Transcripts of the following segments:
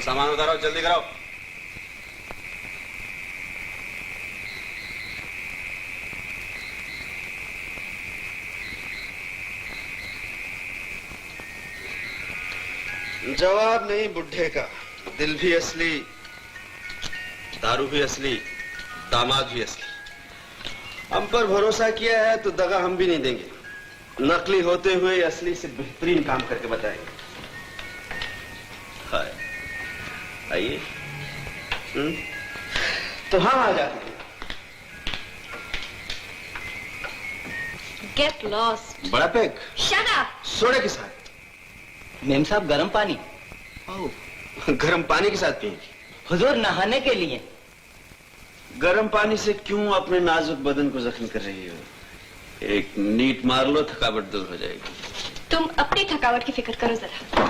सामान उतारो, जल्दी करो। जवाब नहीं बुढ़े का। दिल भी असली, दारू भी असली, दामाद भी असली। हम पर भरोसा किया है तो दगा हम भी नहीं देंगे। नकली होते हुए असली से बेहतरीन काम करके बताएंगे। हाय, आइए। तो हम आ जाते हैं। Get lost. बड़ा पैक। Shut up. सोडे के साथ। मेम साहब गरम पानी। गरम पानी के साथ पिएंगे? हुजूर नहाने के लिए। गरम पानी से क्यों अपने नाजुक बदन को जख्मी कर रही हो? एक नीट मार लो, थकावट दूर हो जाएगी। तुम अपनी थकावट की फिक्र करो जरा।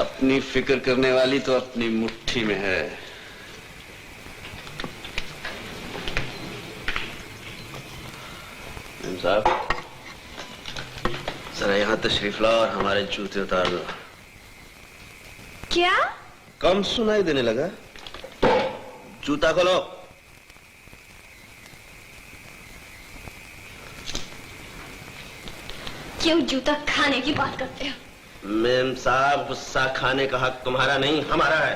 अपनी फिक्र करने वाली तो अपनी मुट्ठी में है। मेम साहब, जरा यहां तशरीफ लाओ और हमारे जूते उतार दो। क्या? कम सुनाई देने लगा। जूता खोलो। क्यों जूता खाने की बात करते हो? मेम साहब, गुस्सा खाने का हक तुम्हारा नहीं, हमारा है।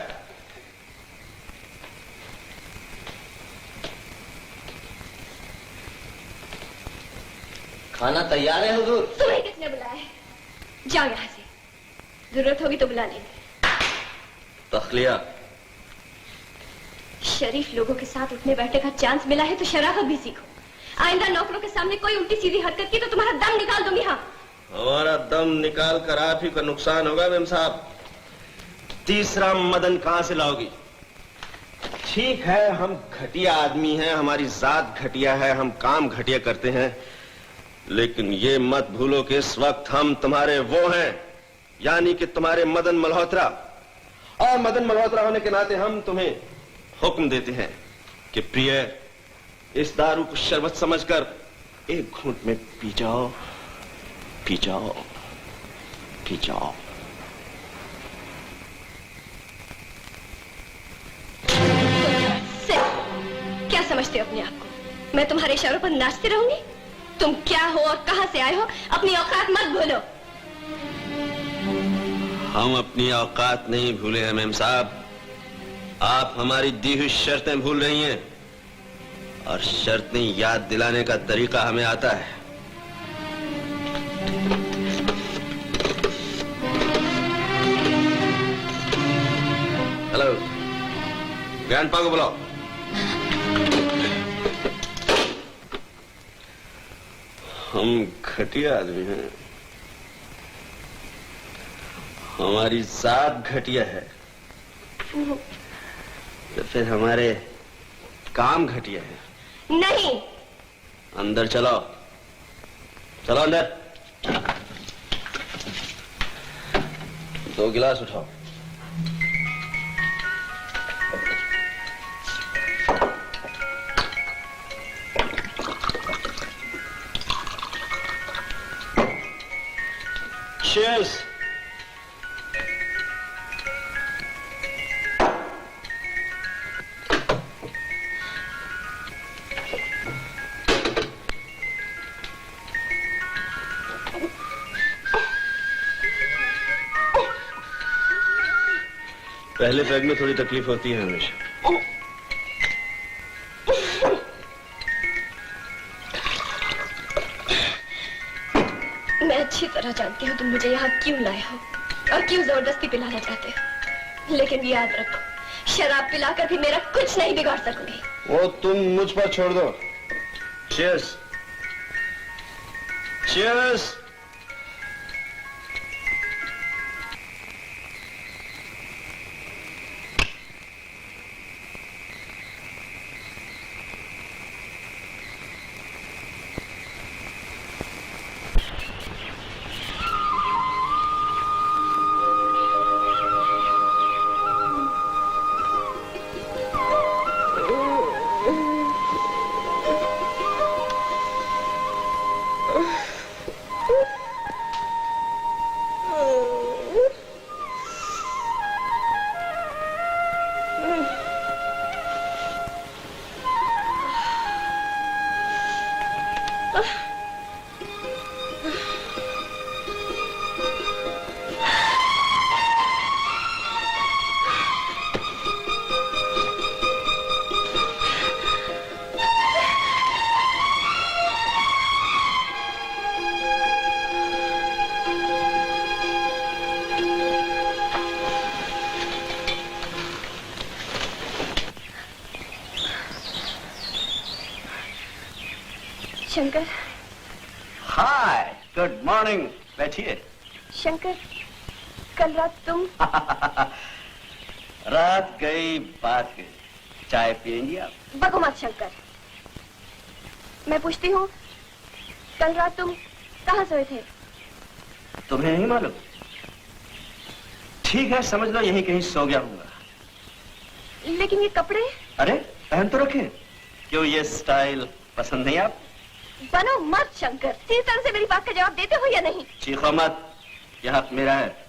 खाना तैयार है हुजूर। तुम्हें किसने बुलाया है? जाओ यहाँ से। जरूरत होगी तो बुला लेंगे। तखलिया। शरीफ लोगों के साथ उठने बैठने का चांस मिला है तो शराफत भी सीखो। आइंदा नौकरों के सामने कोई उल्टी सीधी हरकत की तो तुम्हारा दम निकाल दूंगी। हाँ, हमारा दम निकाल कर आप ही का नुकसान होगा मेम साहब। तीसरा मदन कहां से लाओगी? ठीक है, हम घटिया आदमी हैं, हमारी जात घटिया है, हम काम घटिया करते हैं, लेकिन ये मत भूलो कि इस वक्त हम तुम्हारे वो हैं, यानी कि तुम्हारे मदन मल्होत्रा। और मदन मल्होत्रा होने के नाते हम तुम्हें हुक्म देते हैं कि प्रिय, इस दारू को शरबत समझकर एक घूंट में पी जाओ, पी जाओ, पी जाओ। क्या समझते हो अपने आप को? मैं तुम्हारे इशारों पर नाचती रहूंगी? तुम क्या हो और कहां से आए हो, अपनी औकात मत भूलो। हम अपनी औकात नहीं भूले हैं मेम साहब, आप हमारी दी हुई शर्तें भूल रही हैं, और शर्तें याद दिलाने का तरीका हमें आता है। हेलो, ग्रैंडपा को बुलाओ। हम घटिया आदमी हैं, हमारी जात घटिया है, तो फिर हमारे काम घटिया है। नहीं। अंदर चलो, चलो अंदर। 2 गिलास उठाओ। Cheers. पहले पैग में थोड़ी तकलीफ होती है हमेशा। मैं अच्छी तरह जानती हूँ तुम मुझे यहाँ क्यों लाए हो और क्यों जबरदस्ती पिलाना चाहते हो, लेकिन याद रखो, शराब पिलाकर भी मेरा कुछ नहीं बिगाड़ सकोगे। वो तुम मुझ पर छोड़ दो। Cheers. Cheers. शंकर। हाय, गुड मॉर्निंग। बैठिए। शंकर, कल रात तुम रात गई बात गई। चाय पियेंगी आप? बको मत शंकर। मैं पूछती हूँ, कल रात तुम कहाँ सोए थे? तुम्हें नहीं मालूम? ठीक है, समझ लो यहीं कहीं सो गया हूँगा। लेकिन ये कपड़े? अरे पहन तो रखे। क्यों, ये स्टाइल पसंद नहीं आप? बनो मत शंकर। सीधी तरह से मेरी बात का जवाब देते हो या नहीं? चीखो मत, यह हक मेरा है।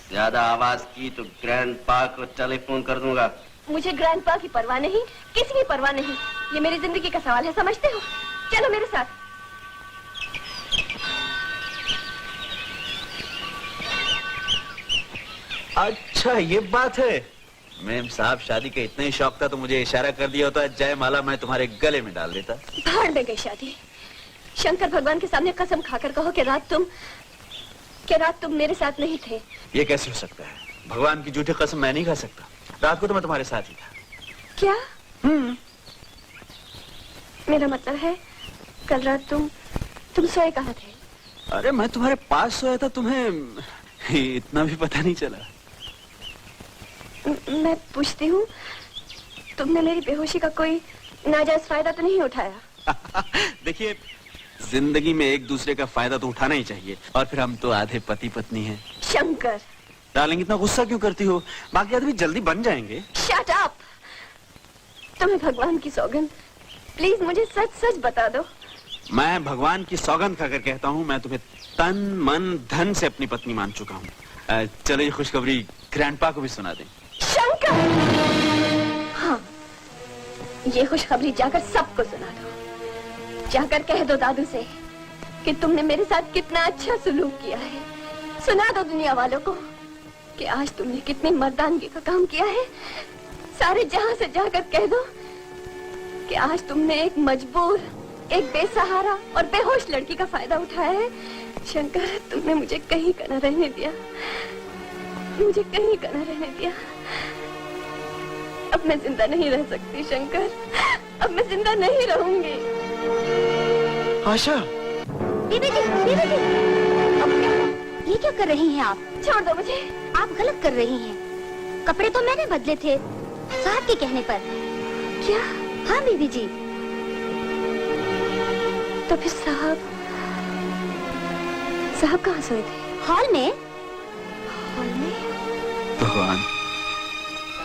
ज्यादा आवाज की तो ग्रैंड पा को टेलीफोन कर दूंगा। मुझे ग्रैंड पा की परवाह नहीं, किसी की परवाह नहीं। ये मेरी जिंदगी का सवाल है, समझते हो? चलो मेरे साथ। अच्छा ये बात है। मैम साहब, शादी का इतना ही शौक था तो मुझे इशारा कर दिया होता, जयमाला मैं तुम्हारे गले में डाल देता। भाड़ में गई शादी। शंकर, भगवान के सामने कसम खाकर कहो कि रात तुम मेरे साथ नहीं थे। ये कैसे हो सकता है? भगवान की झूठी कसम मैं नहीं खा सकता। रात को तो मैं तुम्हारे साथ ही था। क्या? मेरा मतलब है, कल रात तुम सोए कहाँ थे? अरे मैं तुम्हारे पास सोया था, तुम्हें इतना भी पता नहीं चला। मैं पूछती हूँ, तुमने मेरी बेहोशी का कोई नाजायज फायदा तो नहीं उठाया? देखिए, जिंदगी में एक दूसरे का फायदा तो उठाना ही चाहिए, और फिर हम तो आधे पति पत्नी हैं। शंकर डार्लिंग, इतना गुस्सा क्यों करती हो? बाकी आदमी जल्दी बन जाएंगे। Shut up. तुम्हें भगवान की सौगंध, प्लीज मुझे सच सच बता दो। मैं भगवान की सौगंध खाकर कहता हूँ, मैं तुम्हें तन मन धन से अपनी पत्नी मान चुका हूँ। चलो ये खुशखबरी ग्रैंडपा को भी सुना दें। शंकर, हाँ, ये खुशखबरी जाकर सबको सुना दो। जाकर कह दो दादू से कि तुमने मेरे साथ कितना अच्छा सुलूक किया है। सुना दो दुनिया वालों को कि आज तुमने कितनी मर्दानगी का काम किया है। सारे जहां से जाकर कह दो कि आज तुमने एक मजबूर, एक बेसहारा और बेहोश लड़की का फायदा उठाया है। शंकर, तुमने मुझे कहीं का न रहने दिया, मुझे कहीं का न रहने दिया। अब मैं जिंदा नहीं रह सकती शंकर, अब मैं जिंदा नहीं रहूंगी। आशा, बीबी जी, अब ये क्या कर रही हैं आप? छोड़ दो मुझे। आप गलत कर रही हैं। कपड़े तो मैंने बदले थे, साहब के कहने पर। क्या? हाँ बीबी जी। तो फिर साहब कहाँ सोए थे? हॉल में। हॉल में? भगवान,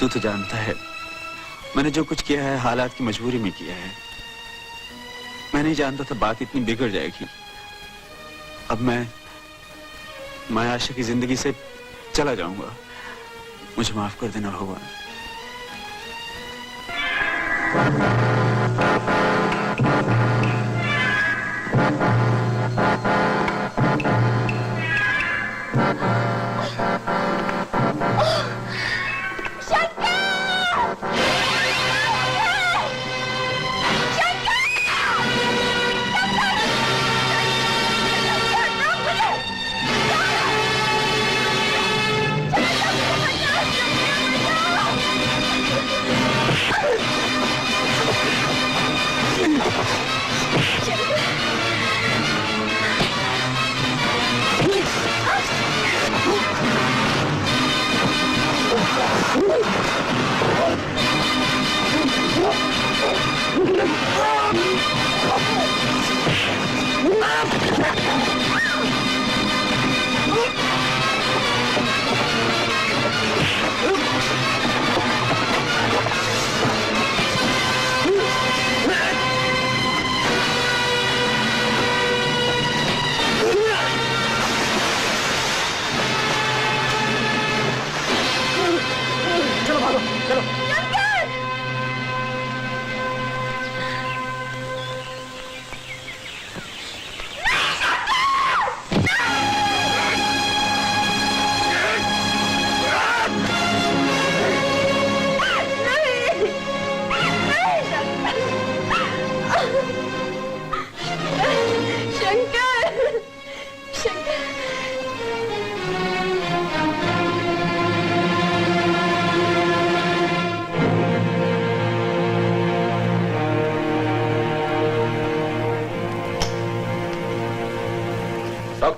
तू तो जानता है मैंने जो कुछ किया है हालात की मजबूरी में किया है। मैं नहीं जानता था बात इतनी बिगड़ जाएगी। अब मैं आशा की जिंदगी से चला जाऊंगा। मुझे माफ कर देना भगवान।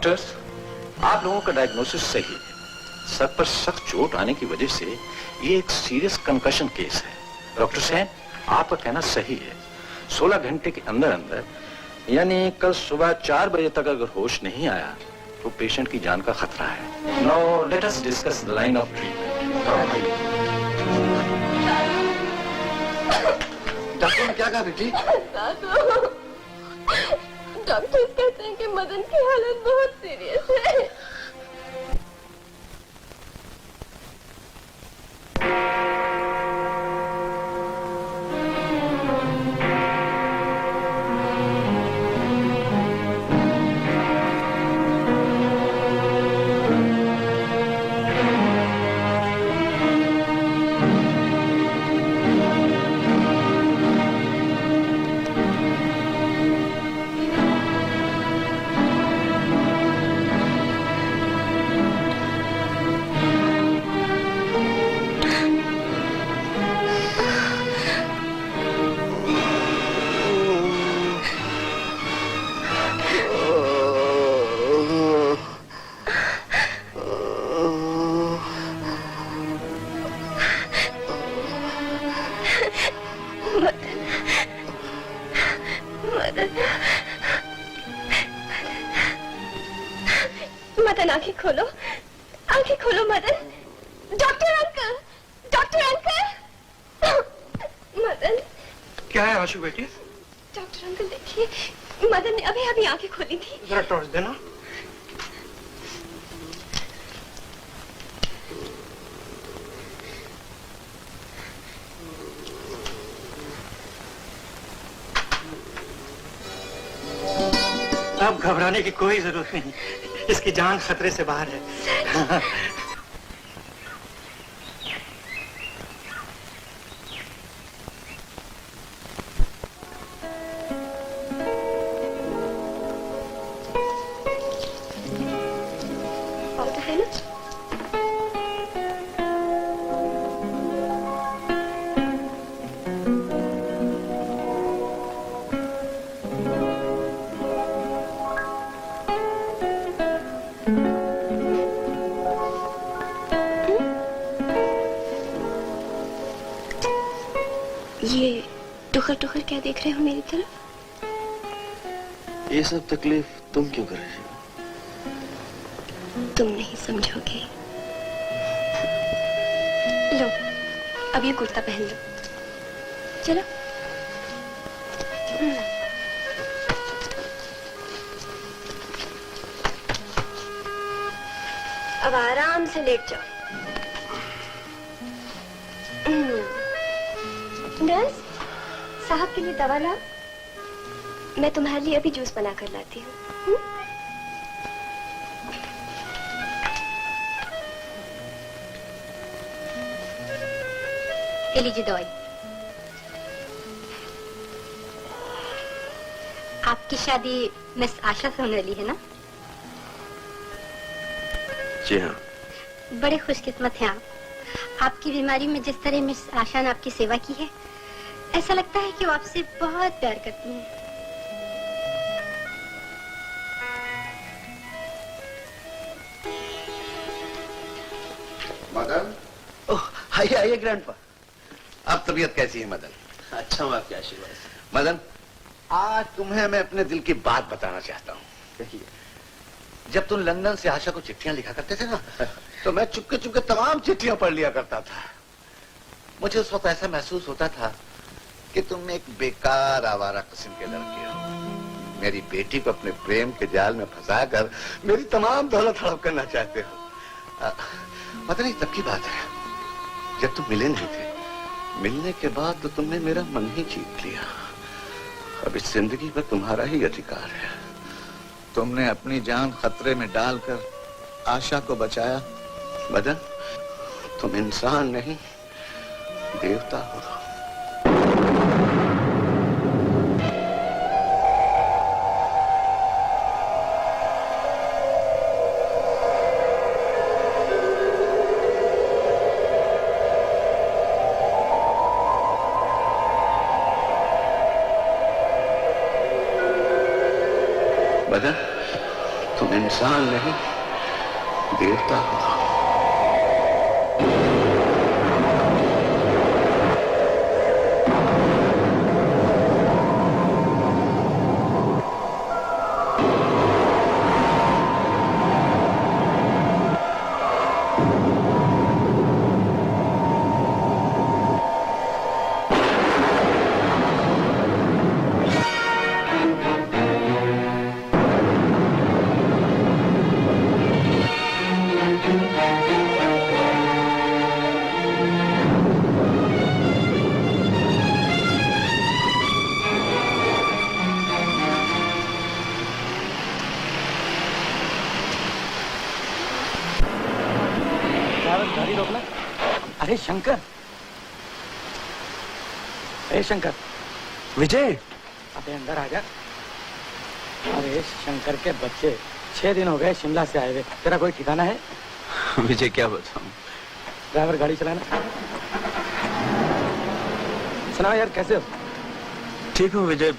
डॉक्टर्स, आप लोगों का डायग्नोसिस सही है। सर पर सख्त चोट आने की वजह से ये एक सीरियस कंकशन केस है। डॉक्टर साहब, आपका कहना सही है। 16 घंटे के अंदर अंदर यानी कल सुबह 4 बजे तक अगर होश नहीं आया तो पेशेंट की जान का खतरा है। Now let us discuss the line of treatment. Doctor ने क्या कहा बेटी? डॉक्टर कहते हैं कि मदन की हालत बहुत सीरियस है। मदन, आंखें खोलो, आंखें खोलो Madan. Doctor uncle, doctor uncle. Madan, क्या है आशु बेटी? डॉक्टर अंकल देखिए, मदन ने अभी अभी आंखें खोली थी। जरा टॉर्च देना। अब घबराने की कोई जरूरत नहीं, इसकी जान खतरे से बाहर है। ये टुकर टुकर क्या देख रहे हो मेरी तरफ? ये सब तकलीफ तुम क्यों कर रही हो? तुम नहीं समझोगे। लो, अब ये कुर्ता पहन लो। चलो। अब आराम से लेट जाओ। नर्स, साहब के लिए दवा लाओ। मैं तुम्हारे लिए अभी जूस बना कर लाती हूँ। ये लीजिए दवाई। आपकी शादी मिस आशा से होने वाली है ना? जी हाँ। बड़े खुशकिस्मत हैं आप। आपकी बीमारी में जिस तरह मिस आशा ने आपकी सेवा की है, ऐसा लगता है कि वो आपसे बहुत प्यार करती हैं। मदन, ओह आइए आइए ग्रैंडपा। अब तबीयत कैसी है मदन? अच्छा हूँ, आपके आशीर्वाद। मदन, आज तुम्हें मैं अपने दिल की बात बताना चाहता हूँ। कहिए। जब तुम लंदन से आशा को चिट्ठियां लिखा करते थे ना, तो मैं चुपके चुपके तमाम चिट्ठियां पढ़ लिया करता था। मुझे उस वक्त ऐसा महसूस होता था कि तुम एक बेकार आवारा किस्म के लड़के हो। मेरी बेटी को अपने प्रेम के जाल में फंसाकर मेरी तमाम दौलत हड़प करना चाहते हो। पता नहीं तब की बात है, जब तुम मिले नहीं थे। मिलने के बाद तो तुमने मेरा मन ही जीत लिया। अब इस जिंदगी पर तुम्हारा ही अधिकार है। तुमने अपनी जान खतरे में डालकर आशा को बचाया। मदन, तुम इंसान नहीं, देवता हो। मदन, तुम इंसान नहीं, देवता हो। गाड़ी रोकना। अरे शंकर, अरे शंकर, विजय, अबे अंदर आ जा। अरे शंकर के बच्चे, 6 दिन हो गए शिमला से आए हुए, तेरा कोई ठिकाना है? विजय क्या बताऊं। ड्राइवर गाड़ी चलाना। सुनाओ यार, कैसे हो? ठीक हूँ विजय,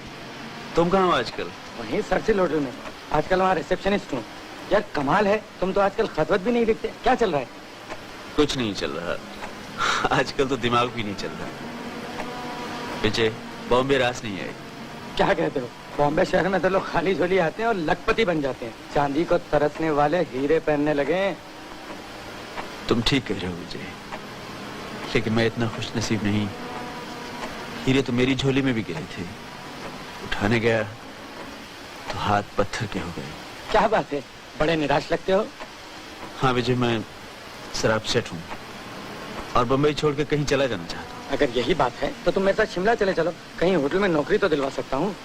तुम कहाँ हो आजकल? वहीं सर्चिल होटल में, आजकल वहाँ रिसेप्शनिस्ट हूँ। यार कमाल है, तुम तो आजकल खतवत भी नहीं लिखते, क्या चल रहा है? कुछ नहीं चल रहा, आजकल तो दिमाग भी नहीं चल रहा। विजय, बॉम्बे रास नहीं आई। क्या कहते हो? बॉम्बे शहर में तो लोग खाली झोली आते हैं और लखपति बन जाते हैं, चांदी को तरसने वाले हीरे पहनने लगे हैं। तुम ठीक कह रहे हो विजय, लेकिन मैं इतना खुश नसीब नहीं। हीरे तो मेरी झोली में भी गिरे थे, उठाने गया तो हाथ पत्थर के हो गए। क्या बात है, बड़े निराश लगते हो। हाँ विजय, मैं शराब सेट हूँ और बम्बई छोड़ के कहीं चला जाना चाहता हूँ। अगर यही बात है तो तुम मेरे साथ शिमला चले चलो, कहीं होटल में नौकरी तो दिलवा सकता हूँ।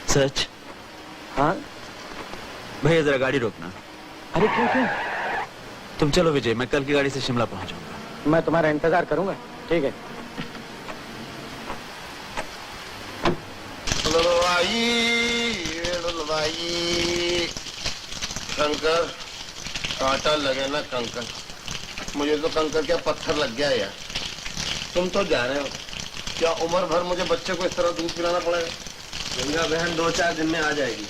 सच? हाँ। भैया जरा गाड़ी रोकना। अरे क्यों क्यों? तुम चलो विजय, मैं कल की गाड़ी से शिमला पहुंचूंगा। मैं तुम्हारा इंतजार करूंगा, ठीक है? शंकर, कांटा लगे ना कंकर, मुझे तो कंकर क्या पत्थर लग गया यार। तुम तो जा रहे हो, क्या उम्र भर मुझे बच्चे को इस तरह दूध पिलाना पड़ेगा? गंगा बहन 2-4 दिन में आ जाएगी।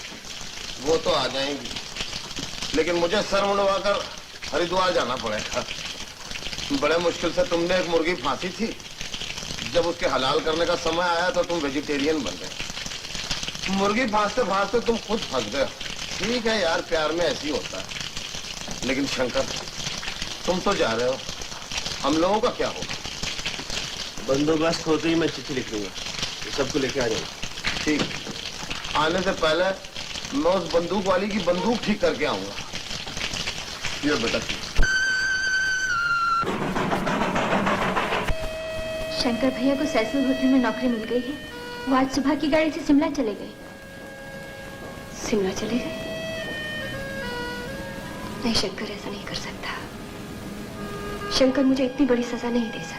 वो तो आ जाएंगी, लेकिन मुझे सर मुंडवाकर हरिद्वार जाना पड़ेगा। बड़े मुश्किल से तुमने एक मुर्गी फांसी थी, जब उसके हलाल करने का समय आया तो तुम वेजिटेरियन बन गए। मुर्गी फांसते फांसते तुम खुद फंस गए। ठीक है यार, प्यार में ऐसी होता है। लेकिन शंकर, तुम तो जा रहे हो, हम लोगों का क्या होगा? बंदोबस्त होते ही मैं चिट्ठी लिख लूंगा, सबको लेके आ जाऊंगा। ठीक, आने से पहले मैं उस बंदूक वाली की बंदूक ठीक करके आऊंगा। ये बेटा। शंकर भैया को सैसल होटल में नौकरी मिल गई है। वो आज सुबह की गाड़ी से शिमला चले गए। शिमला चले गए? नहीं शंकर, ऐसा नहीं कर सकता। शंकर मुझे इतनी बड़ी सजा नहीं दे सकता।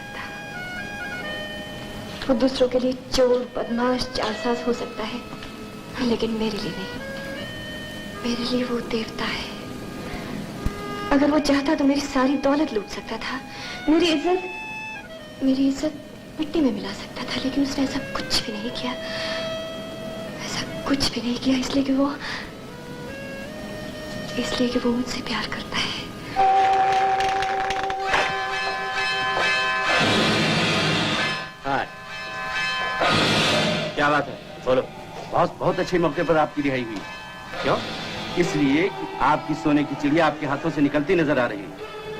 वो दूसरों के लिए चोर, बदमाश, जालसाज हो सकता है, लेकिन मेरे लिए नहीं। मेरे लिए वो देवता है। अगर वो चाहता तो मेरी सारी दौलत लूट सकता था, मेरी इज्जत मिट्टी में मिला सकता था, लेकिन उसने ऐसा कुछ भी नहीं किया। ऐसा कुछ भी नहीं किया, इसलिए कि वो मुझसे प्यार करता है। हाँ, क्या बात है? बोलो। बहुत अच्छे मौके पर आपकी रिहाई हुई। क्यों? इसलिए कि आपकी सोने की चिड़िया आपके हाथों से निकलती नजर आ रही है।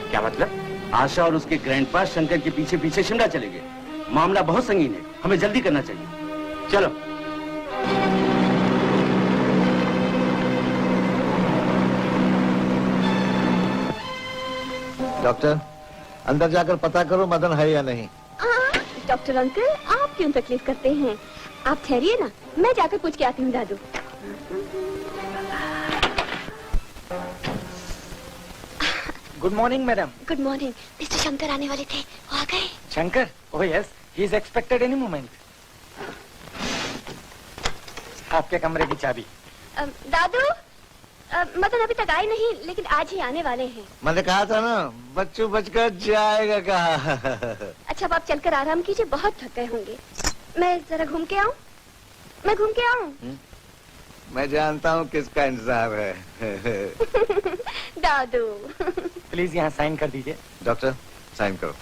क्या मतलब? आशा और उसके ग्रैंडपा शंकर के पीछे पीछे शिमला चले गए। मामला बहुत संगीन है, हमें जल्दी करना चाहिए। चलो। डॉक्टर, अंदर जाकर पता करो मदन है या नहीं। डॉक्टर अंकल, आप क्यों तकलीफ करते हैं? आप ठहरिए ना, मैं जाकर पूछ के आती हूँ दादू। Good morning madam. Good morning. Mister Shankar आने वाले थे, वो आ गए? Shankar? Oh yes, he is expected any moment. आपके कमरे की चाबी। दादू, मदन अभी तक आए नहीं, लेकिन आज ही आने वाले हैं। मैंने कहा था ना, बच्चों बचकर जाएगा कहा। अच्छा, अब आप चलकर आराम कीजिए, बहुत थक गए होंगे। मैं जरा घूम के आऊं? मैं घूम के आऊं? मैं जानता हूँ किसका इंतजार है। दादू। प्लीज यहाँ साइन कर दीजिए। डॉक्टर साइन करो।